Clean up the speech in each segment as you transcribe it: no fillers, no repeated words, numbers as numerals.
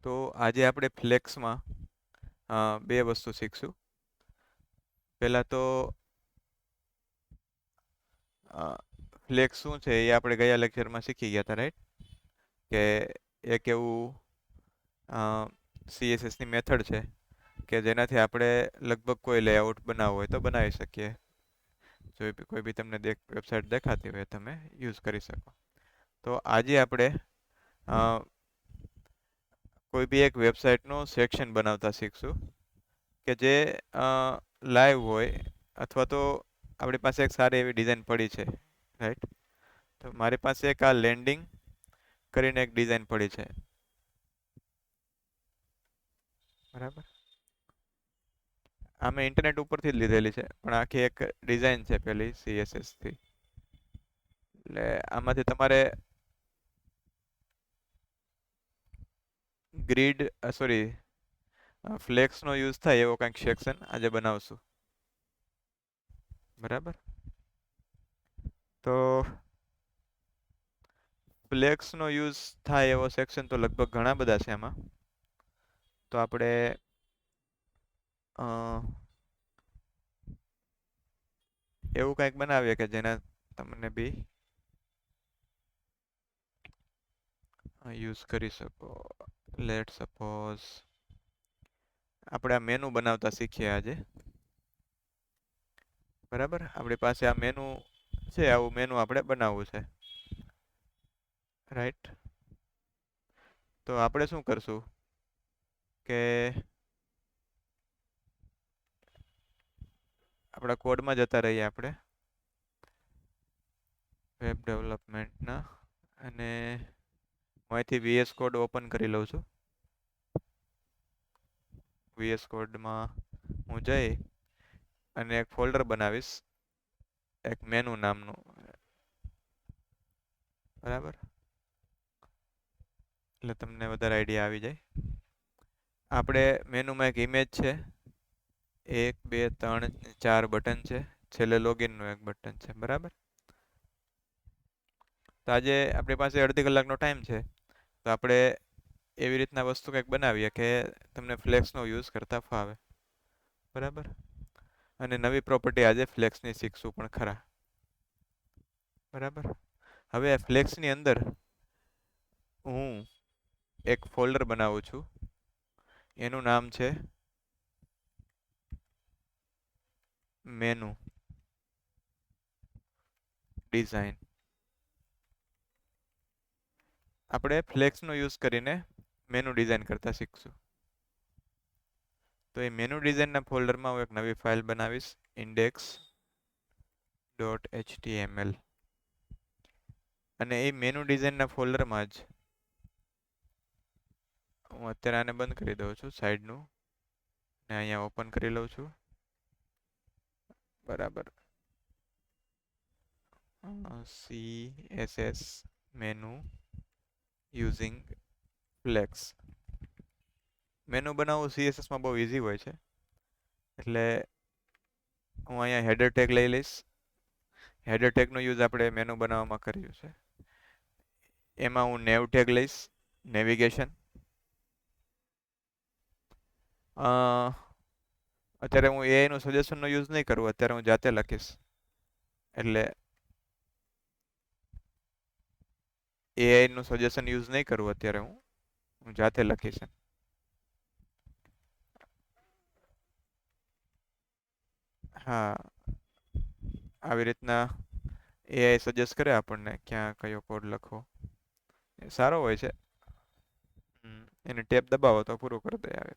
તો આજે આપણે ફ્લેક્સમાં બે વસ્તુ શીખશું. પહેલાં તો ફ્લેક્સ શું છે એ આપણે ગયા લેક્ચરમાં શીખી ગયા હતા, રાઈટ? કે એક એવું CSSની મેથડ છે કે જેનાથી આપણે લગભગ કોઈ લેઆઉટ બનાવવો હોય તો બનાવી શકીએ. જો કોઈ બી તમને વેબસાઇટ દેખાતી હોય તમે યુઝ કરી શકો. તો આજે આપણે અ, કોઈ બી એક વેબસાઇટનું સેક્શન બનાવતા શીખશું કે જે લાઈવ હોય, અથવા તો આપણી પાસે એક સારી એવી ડિઝાઇન પડી છે, રાઈટ? તો મારી પાસે એક આ લેન્ડિંગ કરીને એક ડિઝાઇન પડી છે, બરાબર? આ મેં ઇન્ટરનેટ ઉપરથી જ લીધેલી છે, પણ આખી એક ડિઝાઇન છે પેલી CSS થી. એટલે આમાંથી તમારે ગ્રીડ સોરી ફ્લેક્સનો યુઝ થાય એવો કંઈક સેક્શન આજે બનાવશું, બરાબર? તો ફ્લેક્સનો યુઝ થાય એવો સેક્શન તો લગભગ ઘણા બધા છે એમાં. તો આપણે એવું કંઈક બનાવીએ કે જેના તમને બી યુઝ કરી શકો. લેટ સપોઝ આપણે આ મેનુ બનાવતા શીખીએ આજે, બરાબર? આપણી પાસે આ મેનુ છે, આવું મેનુ આપણે બનાવવું છે, રાઈટ? તો આપણે શું કરશું કે આપણા કોડમાં જતા રહીએ આપણે વેબ ડેવલપમેન્ટના, અને હું અહીંથી VS કોડ ઓપન કરી લઉં છું. VS કોડમાં હું જઈ અને એક ફોલ્ડર બનાવીશ, એક મેનુ નામનું, બરાબર? એટલે તમને વધારે આઈડિયા આવી જાય. આપણે મેનુમાં એક ઇમેજ છે, 1 2 3 4 બટન છે, છેલ્લે લોગિનનું એક બટન છે, બરાબર? તો આજે આપણી પાસે અડધી કલાકનો ટાઈમ છે, તો આપણે એવી રીતના વસ્તુ કંઈક બનાવીએ કે તમને ફ્લેક્સનો યુઝ કરતા ફાવે, બરાબર? અને નવી પ્રોપર્ટી આજે ફ્લેક્સની શીખશું પણ ખરા, બરાબર? હવે આ ફ્લેક્સની અંદર હું એક ફોલ્ડર બનાવું છું, એનું નામ છે મેનુ ડિઝાઇન. આપણે ફ્લેક્સનો યુઝ કરીને મેનુ ડિઝાઇન કરતા શીખશું. તો એ મેનુ ડિઝાઇનના ફોલ્ડરમાં હું એક નવી ફાઇલ બનાવીશ, index.html. અને એ મેનુ ડિઝાઇનના ફોલ્ડરમાં જ હું અત્યારે આને બંધ કરી દઉં છું સાઈડનું, ને અહીંયા ઓપન કરી લઉં છું, બરાબર? CSS menu using flex. Menu બનાવવું CSSમાં બહુ ઇઝી હોય છે, એટલે હું અહીંયા હેડર ટેગ લઈ લઈશ. હેડર ટેગનો યુઝ આપણે મેનુ બનાવવામાં કર્યું છે. એમાં હું નેવ ટેગ લઈશ, નેવિગેશન. અત્યારે હું એઆઈનું સજેશનનો યુઝ નહીં કરું, અત્યારે હું જાતે લખીશ. એટલે એઆઈનું સજેશન યુઝ નહીં કરું અત્યારે, હું જાતે લખીશ. હા, આવી રીતના એઆઈ સજેસ્ટ કરે આપણને ક્યાં કયો કોડ લખવો, એ સારો હોય છે. એને ટેપ દબાવો તો પૂરું કરી દે આવે.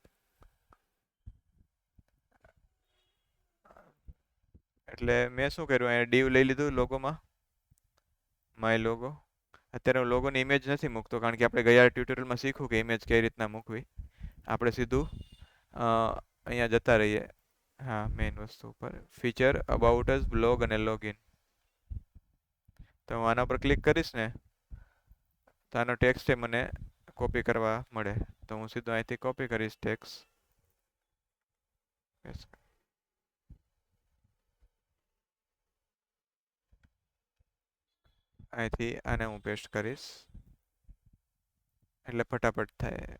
એટલે મેં શું કર્યું, અહીંયા ડીવ લઈ લીધું લોગોમાં, માય લોગો. અત્યારે હું લોગોની ઇમેજ નથી મૂકતો, કારણ કે આપણે ગયા ટ્યુટોરિયલમાં શીખું કે ઇમેજ કઈ રીતના મૂકવી. આપણે સીધું અહીંયા જતા રહીએ, હા, મેઇન વસ્તુ ઉપર, ફીચર, અબાઉટ અસ, બ્લોગ અને લોગિન. તો હું આના પર ક્લિક કરીશ ને, તો આનો ટેક્સ્ટ એ મને કોપી કરવા મળે. તો હું સીધો અહીંથી કોપી કરીશ ટેક્સ્ટ. અહીંથી આને હું પેસ્ટ કરીશ, એટલે ફટાફટ થાય.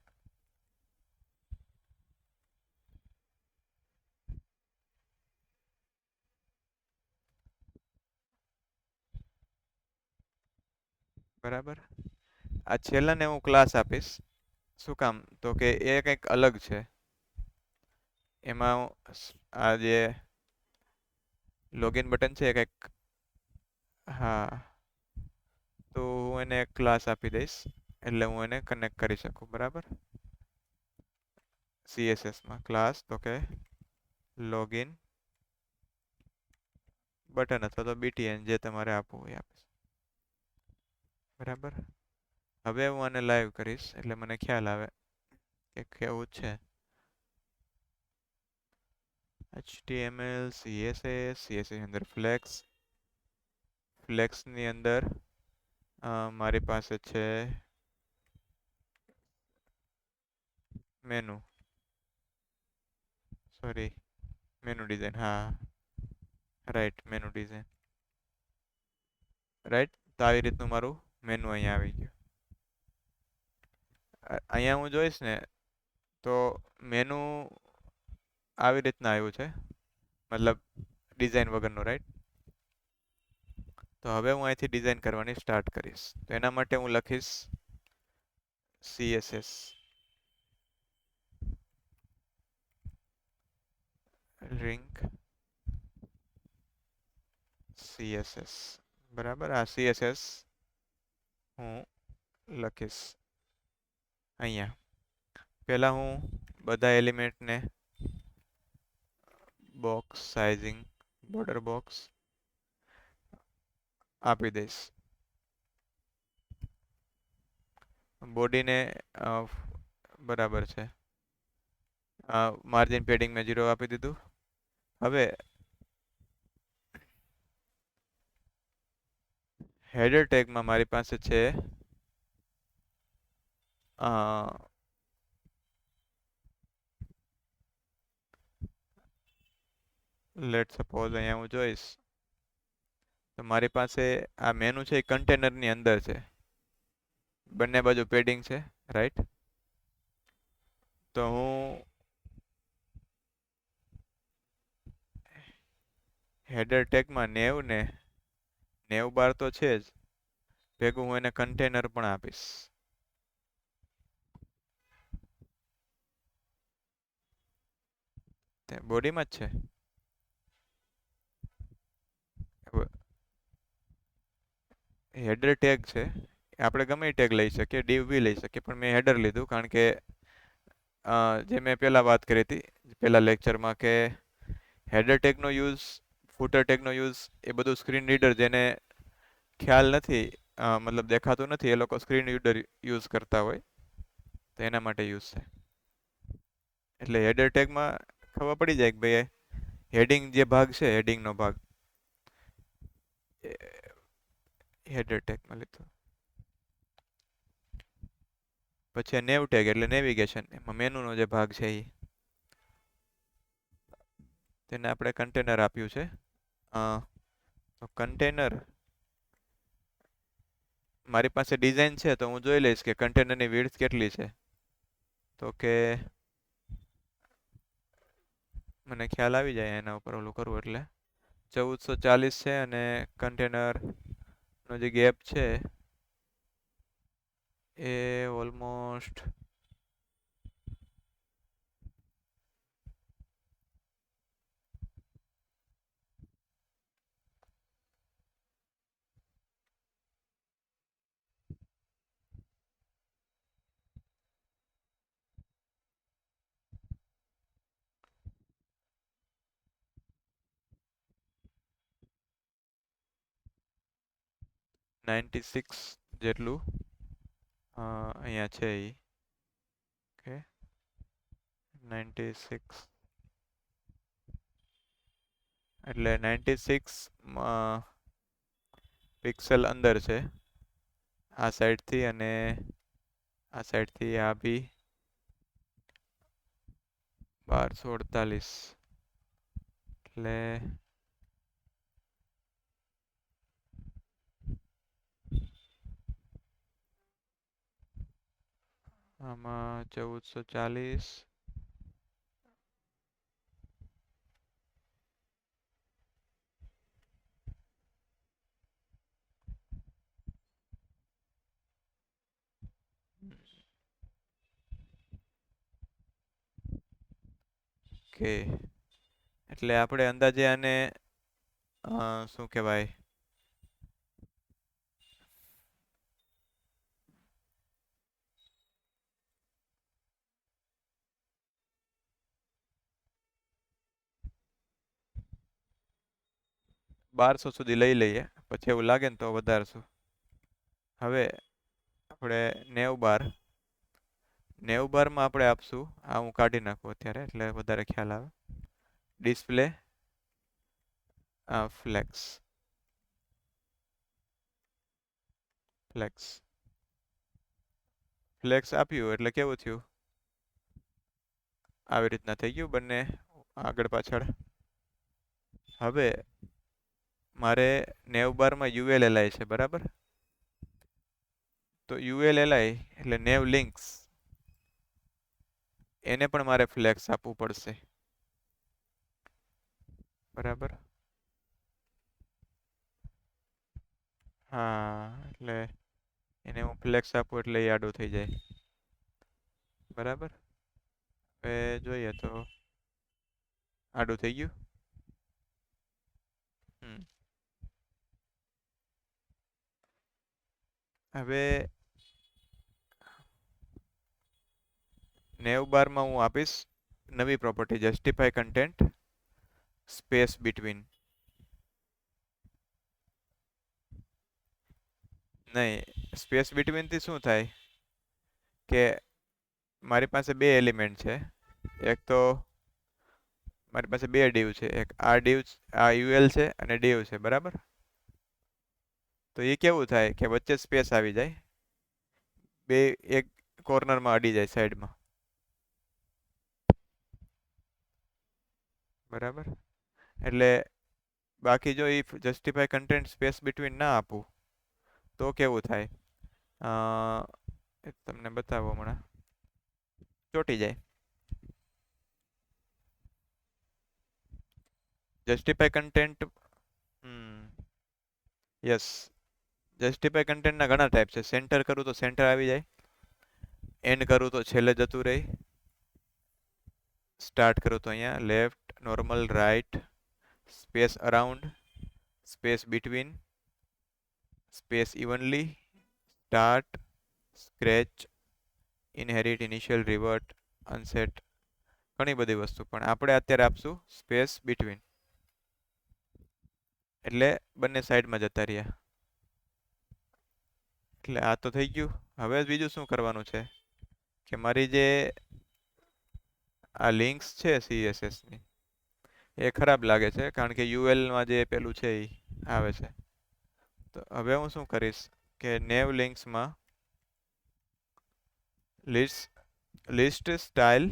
બરાબર. આ છેલ્લાને હું ક્લાસ આપીશ. શું કામ? તો કે એ કંઈક અલગ છે. એમાં આ જે લોગિન બટન છે એ કંઈક, હા, તો હું એને એક ક્લાસ આપી દઈશ એટલે હું એને કનેક્ટ કરી શકું. બરાબર. સીએસએસમાં ક્લાસ તો કે લોગિન બટન અથવા તો બીટીએન જે તમારે આપવું હોય આપીશ. બરાબર. હવે હું આને લાઈવ કરીશ એટલે મને ખ્યાલ આવે કે કેવું છે. HTML CSS CSS ની અંદર ફ્લેક્સ, ફ્લેક્સની અંદર મારી પાસે છે મેનુ, સોરી, મેનુ ડિઝાઇન, હા, રાઈટ, મેનુ ડિઝાઇન, રાઈટ. તો આવી રીતનું મારું મેનુ અહીંયા આવી ગયું. અહીંયા હું જોઈશ ને તો મેનુ આવી રીતના આવ્યું છે, મતલબ ડિઝાઇન વગરનું, રાઈટ. તો હવે હું અહીંથી ડિઝાઇન કરવાની સ્ટાર્ટ કરીશ. તો એના માટે હું લખીશ CSS લિંક CSS. બરાબર. આ CSS હું લખીશ અહીંયા. પહેલા હું બધા એલિમેન્ટને બોક્સ સાઇઝિંગ, બોર્ડર બોક્સ આપી દઈશ. બોડીને બરાબર છે, માર્જિન પેડિંગ મેં 0 આપી દીધું. હવે હેડર ટેગમાં મારી પાસે છે લેટ સપોઝ અહીંયા હું જોઈશ તો મારી પાસે આ મેનુ છે એ કન્ટેનરની અંદર છે, બંને બાજુ પેડિંગ છે, રાઈટ. તો હું હેડર ટેગમાં 90 બાર તો છે જ, ભેગું હું એને કન્ટેનર પણ આપીશ. તે બોડીમાં જ છે. હેડર ટેગ છે, આપણે ગમે ટેગ લઈ શકીએ, ડીવ બી લઈ શકીએ, પણ મેં હેડર લીધું કારણ કે જે મેં પહેલાં વાત કરી હતી પહેલા લેક્ચરમાં કે હેડર ટેગનો યુઝ, ફૂટર ટેગનો યુઝ એ બધું સ્ક્રીન રીડર જેને ખ્યાલ નથી, મતલબ દેખાતું નથી, એ લોકો સ્ક્રીન રીડર યુઝ કરતા હોય, તો એના માટે યુઝ છે. એટલે હેડર ટેગમાં ખબર પડી જાય કે ભાઈ હેડિંગ જે ભાગ છે, હેડિંગનો ભાગ હેડર ટેગમાં લીધો. પછી નેવ ટેગ એટલે નેવિગેશન, એમાં મેનુનો જે ભાગ છે એ, તેને આપણે કન્ટેનર આપ્યું છે. તો કન્ટેનર મારી પાસે ડિઝાઇન છે તો હું જોઈ લઈશ કે કન્ટેનરની વિડ્થ કેટલી છે. તો કે મને ખ્યાલ આવી જાય એના ઉપર ઓલું કરવું એટલે 1440 છે અને કન્ટેનરનો જે ગેપ છે એ ઓલમોસ્ટ 96 જેટલું અહીંયા છે એ, ઓકે, 96 એટલે 96 પિક્સેલ અંદર છે આ સાઈડથી, અને આ સાઈડથી આ બી 1248 એટલે આમાં 1440 . ઓકે, એટલે આપણે અંદાજે આને શું કહેવાય, 1200 સુધી લઈ લઈએ, પછી એવું લાગે ને તો વધારશું. હવે આપણે 90 બાર, 90 બારમાં આપણે આપશું, આ હું કાઢી નાખું અત્યારે એટલે વધારે ખ્યાલ આવે. ડિસ્પ્લે ફ્લેક્સ, ફ્લેક્સ, ફ્લેક્સ આપ્યું એટલે કેવું થયું, આવી રીતના થઈ ગયું બંને આગળ પાછળ. હવે મારે 90 બારમાં ULLI છે બરાબર, તો ULLI એટલે 90 લિંક્સ, એને પણ મારે ફ્લેક્સ આપવું પડશે બરાબર. હા, એટલે એને હું ફ્લેક્સ આપું એટલે એ આડું થઈ જાય બરાબર. હવે જોઈએ તો આડું થઈ ગયું. હમ. હવે 90 બારમાં હું આપીશ નવી property, justify content space between. નહીં, સ્પેસ બિટવીન થી શું થાય કે મારી પાસે બે એલિમેન્ટ છે, એક તો મારી પાસે બે ડીવ છે, એક આ ડીવ, આ UL છે અને ડીવ છે બરાબર. તો એ કેવું થાય કે વચ્ચે સ્પેસ આવી જાય, બે એક કોર્નરમાં અડી જાય સાઈડમાં બરાબર. એટલે બાકી જો એ જસ્ટિફાય કન્ટેન્ટ સ્પેસ બિટવીન ના આપું તો કેવું થાય, તમને બતાવો હમણાં, ચોટી જાય. જસ્ટિફાય કન્ટેન્ટ, યસ, જસ્ટિફાય કન્ટેન્ટના ઘણા ટાઈપ છે. સેન્ટર કરું તો સેન્ટર આવી જાય, એન્ડ કરું તો છેલ્લે જતું રહે, સ્ટાર્ટ કરું તો અહીંયા left, normal, right, space around, space between, space evenly, start, scratch, inherit, initial, revert, unset, ઘણી બધી વસ્તુ. પણ આપણે અત્યારે આપશું સ્પેસ બિટવીન, એટલે બંને સાઈડમાં જતા રહ્યા. એટલે આ તો થઈ ગયું. હવે બીજું શું કરવાનું છે કે મારી જે આ લિંક્સ છે CSS ની, એ ખરાબ લાગે છે કારણ કે UL માં જે પેલું છે એ આવે છે. તો હવે હું શું કરીશ કે નેવ લિંક્સમાં લિસ્ટ સ્ટાઇલ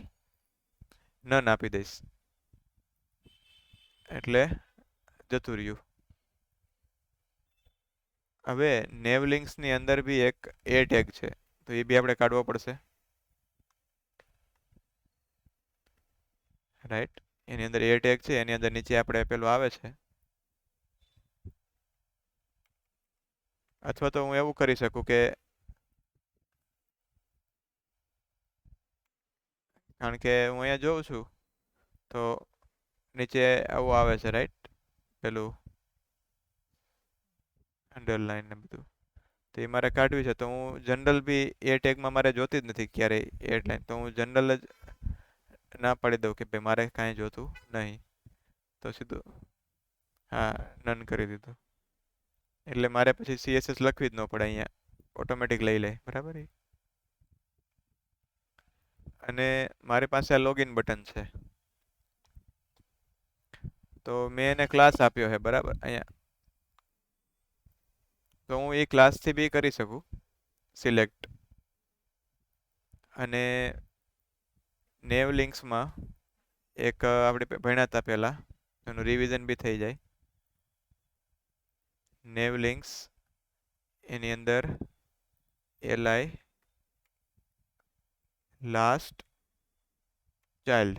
નન આપી દઈશ, એટલે જતું રહ્યું. હવે નેવ લિંક્સની અંદર બી એક એ ટેગ છે, તો એ બી આપણે કાઢવો પડશે રાઈટ. એની અંદર એ ટેગ છે, એની અંદર નીચે આપણે પેલું આવે છે. અથવા તો હું એવું કરી શકું કે, કારણ કે હું અહીંયા જોઉં છું તો નીચે આવું આવે છે રાઈટ, પેલું અંડરલાઈન ને બધું, તો એ મારે કાઢવી છે. તો હું જનરલ બી એ ટેગમાં મારે જોતી જ નથી ક્યારેય એડલાઈન, તો હું જનરલ જ ના પાડી દઉં કે ભાઈ મારે કાંઈ જોતું નહીં, તો સીધું હા નન કરી દીધું. એટલે મારે પછી CSS લખવી જ ન પડે, અહીંયા ઓટોમેટિક લઈ લે બરાબર. અને મારી પાસે આ લોગિન બટન છે, તો મેં એને ક્લાસ આપ્યો છે બરાબર અહીંયા, તો હું એ ક્લાસથી બી કરી શકું સિલેક્ટ. અને નેવ લિંક્સમાં એક આપણે ભણ્યા હતા પહેલાં, એનું રિવિઝન બી થઈ જાય. નેવ લિંક્સ, એની અંદર LI લાસ્ટ ચાઇલ્ડ,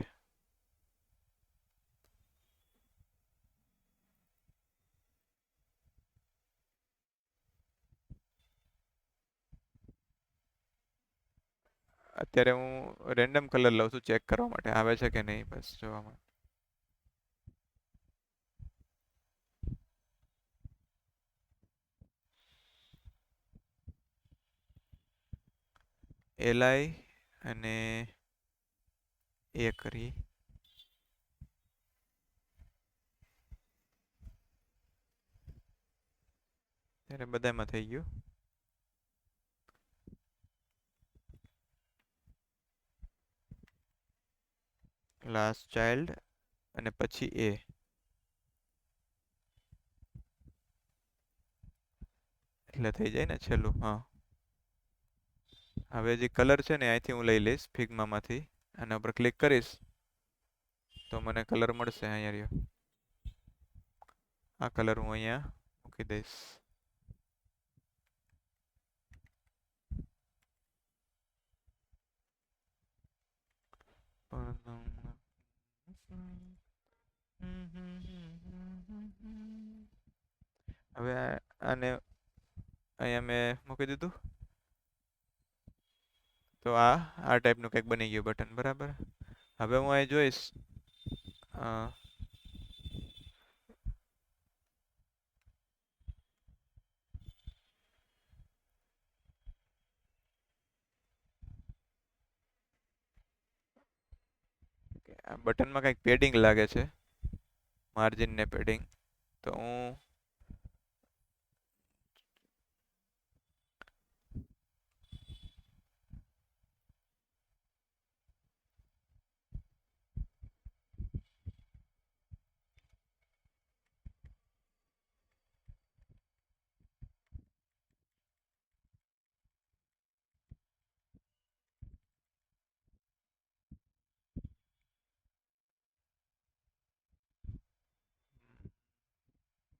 અત્યારે હું રેન્ડમ કલર લઉં છું ચેક કરવા માટે આવે છે કે નહીં, બસ જોવા માટે. LI અને એ કરી. ત્યારે બધામાં થઈ ગયું. લાસ્ટ ચાઇલ્ડ અને પછી એ, એટલે થઈ જાય ને છેલ્લું. હા, હવે જે કલર છે ને અહીંથી હું લઈ લઈશ ફિગ્મામાંથી. આના ઉપર ક્લિક કરીશ તો મને કલર મળશે. અહીંયા રહ્યો, આ કલર હું અહીંયા મૂકી દઈશ. હવે આને અહીંયા મેં મૂકી દીધું. તો આ ટાઈપનું કંઈક બની ગયું બટન, બરાબર. હવે હું અહીં જોઈશ. આ બટનમાં કંઈક પેડિંગ લાગે છે, માર્જિન ને પેડિંગ. તો હું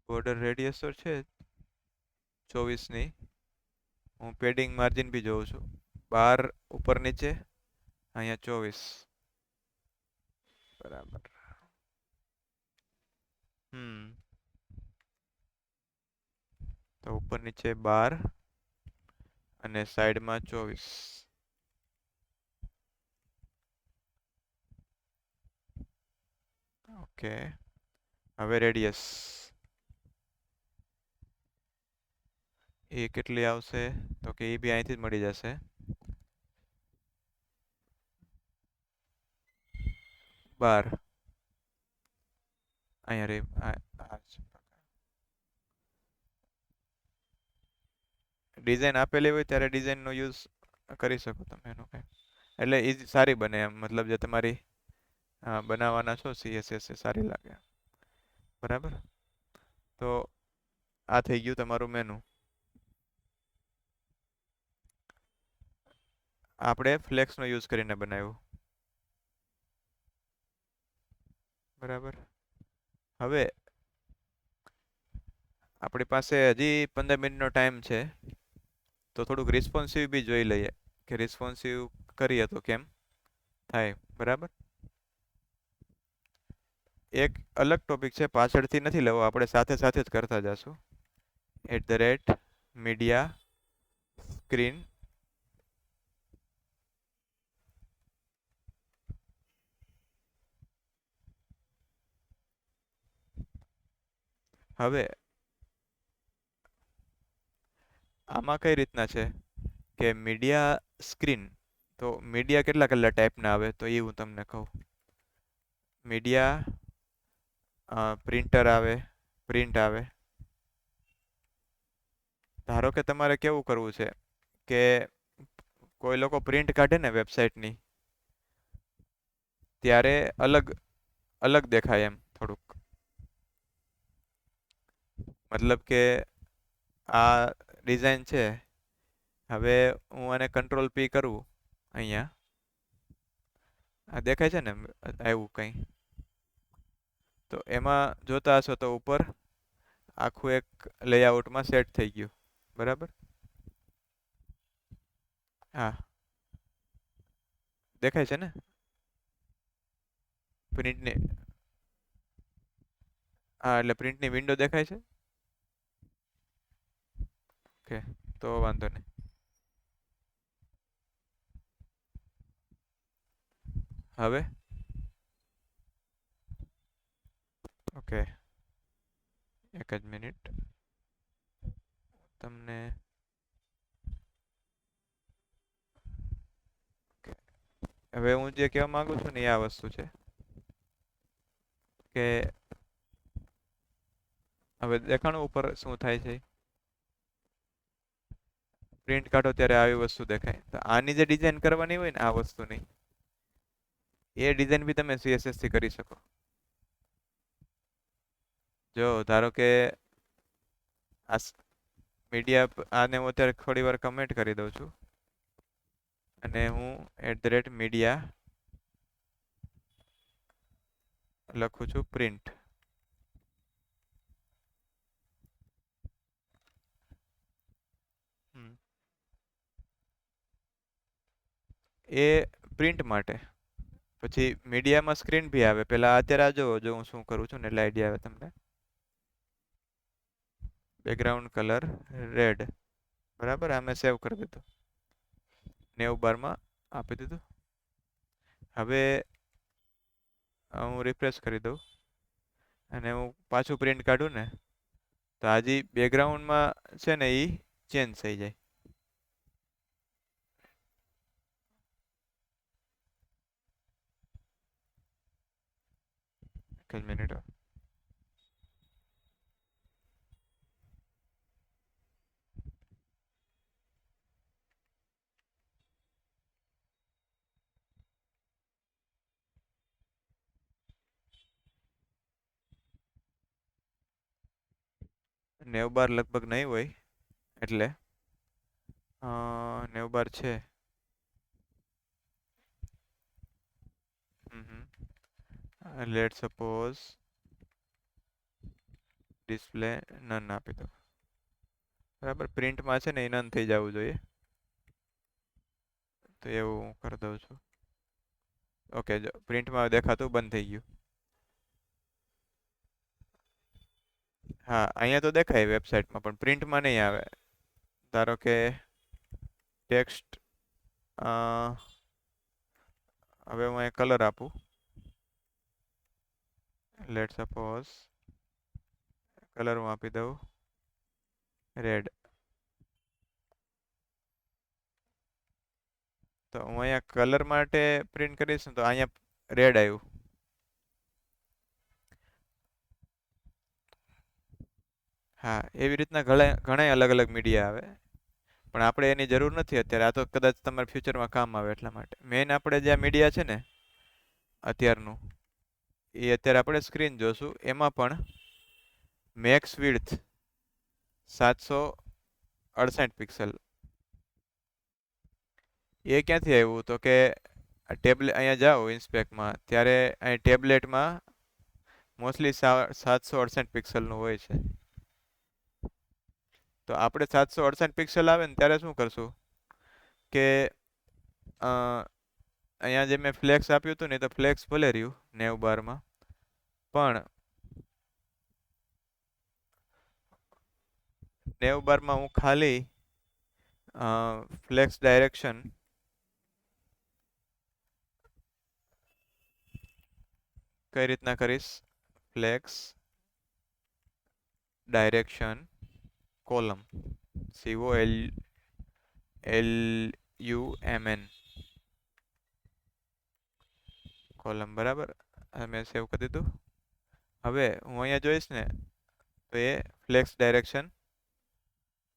બોર્ડર રેડિયસ તો છે 24ની. હું પેડિંગ માર્જિન બી જોઉં છું, 12 ઉપર નીચે, અહીંયા 24, બરાબર. તો ઉપર નીચે 12 અને સાઈડમાં 24. ઓકે, હવે રેડિયસ એ કેટલી આવશે? તો કે એ બી અહીંથી જ મળી જશે, 12. અહીંયા રે ડિઝાઇન આપેલી હોય ત્યારે ડિઝાઇનનો યુઝ કરી શકો તમે એનો કંઈ. એટલે એ સારી બને એમ, મતલબ જે તમારી બનાવવાના છો CSS એ સારી લાગે, બરાબર. તો આ થઈ ગયું તમારું મેનુ. આપણે ફ્લેક્સનો યુઝ કરીને બનાવ્યું, બરાબર. હવે આપણી પાસે હજી 15 મિનિટનો ટાઈમ છે, તો થોડુંક રિસ્પોન્સિવ બી જોઈ લઈએ કે રિસ્પોન્સિવ કરીએ તો કેમ થાય, બરાબર. એક અલગ ટોપિક છે, પાછળથી નથી લેવો, આપણે સાથે સાથે જ કરતા જશું. @media screen. હવે આમાં કઈ રીતના છે કે મીડિયા સ્ક્રીન, તો મીડિયા કેટલા કેટલા ટાઈપના આવે તો એ હું તમને કહું. મીડિયા પ્રિન્ટર આવે, પ્રિન્ટ આવે. ધારો કે તમારે કેવું કરવું છે કે કોઈ લોકો પ્રિન્ટ કાઢે ને વેબસાઇટની, ત્યારે અલગ અલગ દેખાય એમ થોડુંક. મતલબ કે આ ડિઝાઇન છે, હવે હું આને Ctrl+P કરું અહીંયા, આ દેખાય છે ને આવ્યું કંઈ. તો એમાં જોતા હશો તો ઉપર આખું એક લેઆઉટમાં સેટ થઈ ગયું, બરાબર. હા, દેખાય છે ને પ્રિન્ટની. હા, એટલે પ્રિન્ટની વિન્ડો દેખાય છે. ઓકે, તો વાંધો નહીં. હવે ઓકે, એક જ મિનિટ તમને. okay. હવે હું જે કહેવા માંગુ છું ને એ આ વસ્તુ છે કે હવે દેખાણું ઉપર શું થાય છે. પ્રિન્ટ કાઢો ત્યારે આવી વસ્તુ દેખાય. તો આની જે ડિઝાઇન કરવાની હોય ને આ વસ્તુની, એ ડિઝાઇન બી તમે CSS થી કરી શકો. જો ધારો કે આ મીડિયા, આને હું અત્યારે થોડી વાર કમેન્ટ કરી દઉં છું અને હું @media લખું છું પ્રિન્ટ. એ પ્રિન્ટ માટે. પછી મીડિયામાં સ્ક્રીન ભી આવે. પેલા અત્યારે આ જો હું શું કરું છું ને એટલે આઈડિયા આવે તમને. બેકગ્રાઉન્ડ કલર રેડ, બરાબર. આ મેં સેવ કરી દીધું, 90 બારમાં આપી દીધું. હવે હું રિફ્રેશ કરી દઉં અને હું પાછું પ્રિન્ટ કાઢું ને તો હજી બેકગ્રાઉન્ડમાં છે ને એ ચેન્જ થઈ જાય. એક જ મિનિટ. 90 બાર લગભગ નહીં હોય એટલે 90 બાર છે. લેટ સપોઝ ડિસ્પ્લે નન આપી દો, બરાબર. પ્રિન્ટમાં છે ને એ નન થઈ જવું જોઈએ, તો એવું હું કરી દઉં છું. ઓકે, જો પ્રિન્ટમાં દેખાતું બંધ થઈ ગયું. હા, અહીંયા તો દેખાય વેબસાઇટમાં, પણ પ્રિન્ટમાં નહીં આવે. ધારો કે ટેક્સ્ટ, હવે હું અહીંયા કલર આપું. લેટ સપોઝ કલર હું આપી દઉં રેડ. તો હું અહીંયા કલર માટે પ્રિન્ટ કરીશ ને તો અહીંયા રેડ આવ્યું. હા, એવી રીતના ઘણા અલગ અલગ મીડિયા આવે, પણ આપણે એની જરૂર નથી અત્યારે. આ તો કદાચ તમારે ફ્યુચરમાં કામ આવે એટલા માટે. મેઇન આપણે જે મીડિયા છે ને અત્યારનું, એ અત્યારે આપણે સ્ક્રીન જોશું. એમાં પણ મેક્સ વિડ્થ 768 પિક્સલ. એ ક્યાંથી આવ્યું? તો કે ટેબ્લેટ અહીંયા જાઓ ઇન્સ્પેક્ટમાં, ત્યારે અહીં ટેબ્લેટમાં મોસ્ટલી 768 પિક્સલનું હોય છે. તો આપણે 768 પિક્સલ આવે ને ત્યારે શું કરશું કે અહીંયા જે મેં ફ્લેક્સ આપ્યું હતું ને, તો ફ્લેક્સ ભલે રહ્યું 90 બારમાં, પણ 90 બારમાં હું ખાલી ફ્લેક્સ ડાયરેક્શન કઈ રીતના કરીશ? Flex direction column, COLUMN column, બરાબર. મેં સેવ કરી દીધું. હવે હું અહીંયા જોઈશ ને તો એ ફ્લેક્સ ડાયરેક્શન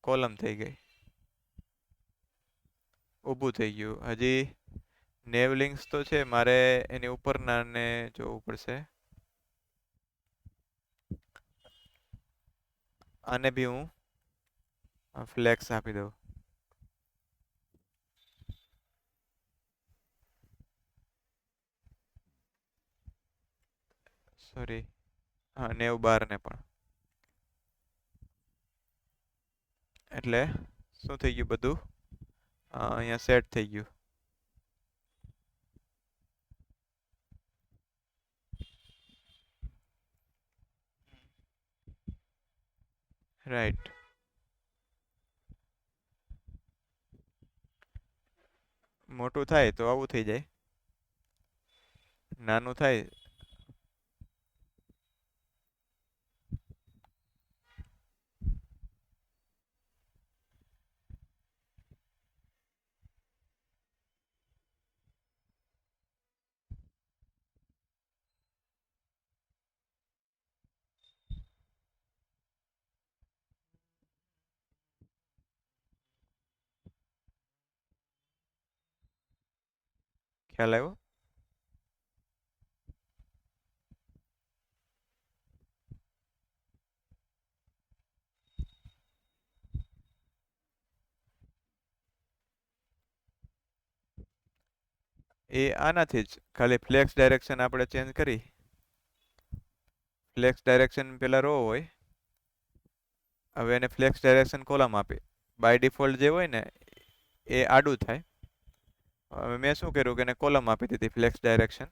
કોલમ થઈ ગઈ, ઊભું થઈ ગયું. હજી નેવ લિંક્સ તો છે, મારે એની ઉપરના ને જોવું પડશે. આને બી હું ફ્લેક્સ આપી દઉં. સોરી, હા 90 બારને પણ. એટલે શું થઈ ગયું? બધું અહીંયા સેટ થઈ ગયું. રાઈટ. મોટું થાય તો આવું થઈ જાય. નાનું થાય. ખ્યાલ આવ્યો? એ આનાથી જ ખાલી ફ્લેક્સ ડાયરેક્શન આપણે ચેન્જ કરી. ફ્લેક્સ ડાયરેક્શન પેલા રો હોય, હવે એને ફ્લેક્સ ડાયરેક્શન કોલમ આપી. બાય ડિફોલ્ટ જે હોય ને એ આડું થાય. હવે મેં શું કર્યું કે એને કોલમ આપી દીધી ફ્લેક્સ ડાયરેક્શન.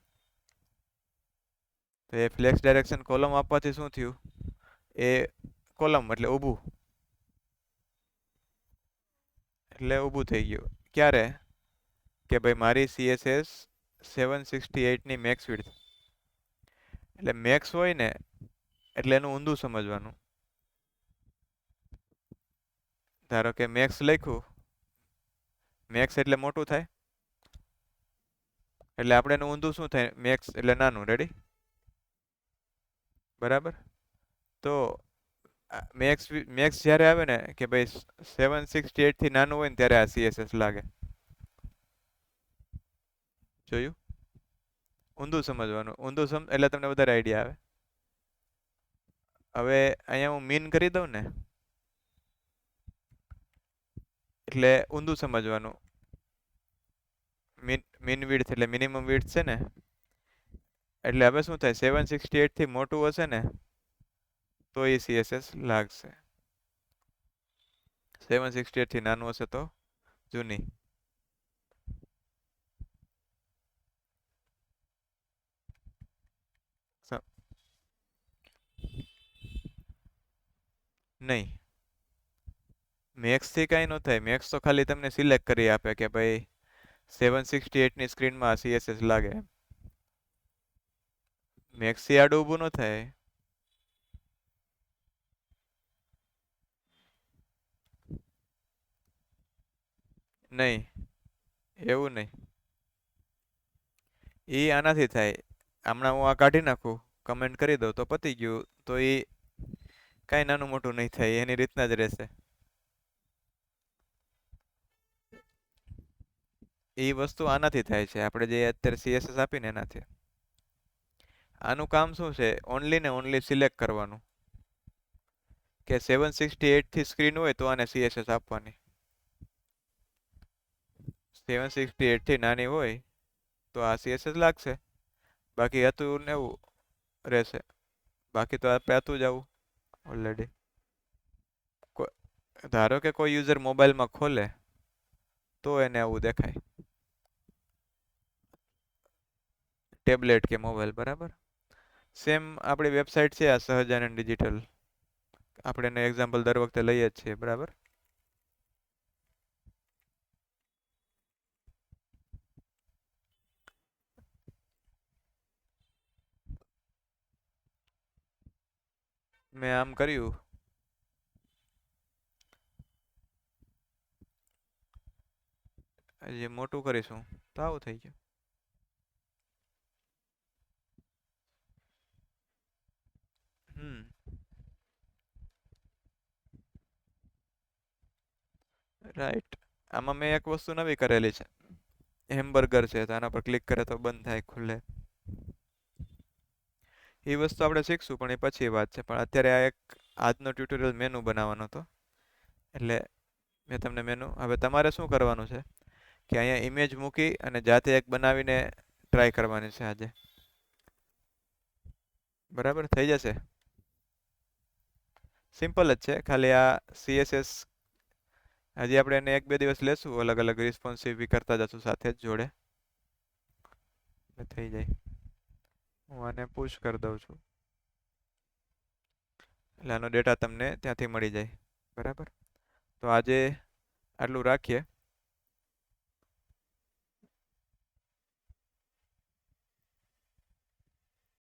તો એ ફ્લેક્સ ડાયરેક્શન કોલમ આપવાથી શું થયું, એ કોલમ એટલે ઊભું, એટલે ઊભું થઈ ગયું. ક્યારે? કે ભાઈ મારી CSS 768 ની મેક્સ વિડ્થ, એટલે મેક્સ હોય ને એટલે એનું ઊંધું સમજવાનું. ધારો કે મેક્સ લખ્યું, મેક્સ એટલે મોટું થાય, એટલે આપણે એનું ઊંધું શું થાય, મેક્સ એટલે નાનું. રેડી? બરાબર. તો મેક્સ મેક્સ જ્યારે આવે ને કે ભાઈ 768 થી નાનું હોય ને ત્યારે આ CSS લાગે. જોયું? ઊંધું સમજવાનું. એટલે તમને વધારે આઈડિયા આવે. હવે અહીંયા હું મીન કરી દઉં ને એટલે ઊંધું સમજવાનું. મીન વિડ્થ એટલે મિનિમમ વિડ્થ છે ને, એટલે હવે શું થાય, 768 થી મોટું હશે ને તો એ CSS લાગશે. 768 થી નાનું હશે તો જૂની. નહીં, મેક્સ થી કાંઈ ન થાય. મેક્સ તો ખાલી તમને સિલેક્ટ કરી આપે કે ભાઈ 768 ની સ્ક્રીનમાં CSS લાગે. મેક્સ થી આડું ઊભું ન થાય. નહીં, એવું નહીં. એ આનાથી થાય. હમણાં હું આ કાઢી નાખું, કમેન્ટ કરી દઉં તો પતી ગયું. તો એ કાંઈ નાનું મોટું નહીં થાય, એની રીતના જ રહેશે. એ વસ્તુ આનાથી થાય છે, આપણે જે અત્યારે CSS આપીને એનાથી. આનું કામ શું છે, ઓનલી ને ઓનલી સિલેક્ટ કરવાનું કે 768 થી સ્ક્રીન હોય તો આને CSS આપવાની. 768 થી નાની હોય તો આ CSS લાગશે, બાકી હતું ને એવું રહેશે. બાકી તો આપણે હતું જ આવું ઓલરેડી. ધારો કે કોઈ યુઝર મોબાઈલમાં ખોલે તો એને આવું દેખાય, ટેબ્લેટ કે મોબાઈલ. બરાબર. સેમ આપણી વેબસાઇટ છે આ સહજાનંદ ડિજિટલ, આપણે એનું એક્ઝામ્પલ દર વખતે લઈએ જ છીએ. બરાબર. મેં આમ કર્યું, હજી મોટું કરીશું તો આવું થઈ ગયું. રાઈટ. આમાં મેં એક વસ્તુ નવી કરેલી છે, હેમબર્ગર છે, તો આના પર ક્લિક કરે તો બંધ થાય, ખુલે. એ વસ્તુ આપણે શીખશું પણ એ પછી વાત છે. પણ અત્યારે આ એક આજનો ટ્યુટોરિયલ મેનુ બનાવવાનો હતો, એટલે મેં તમને મેનુ. હવે તમારે શું કરવાનું છે કે અહીંયા ઇમેજ મૂકી અને જાતે એક બનાવીને ટ્રાય કરવાની છે આજે. બરાબર થઈ જશે. સિમ્પલ જ છે, ખાલી આ CSS હજી આપણે એને 1-2 દિવસ લેશું, અલગ અલગ રિસ્પોન્સિવ બી કરતા જશું સાથે જ જોડે, થઈ જાય. હું આને પુશ કરી દઉં છું એટલે આનો ડેટા તમને ત્યાંથી મળી જાય. બરાબર. તો આજે આટલું રાખીએ.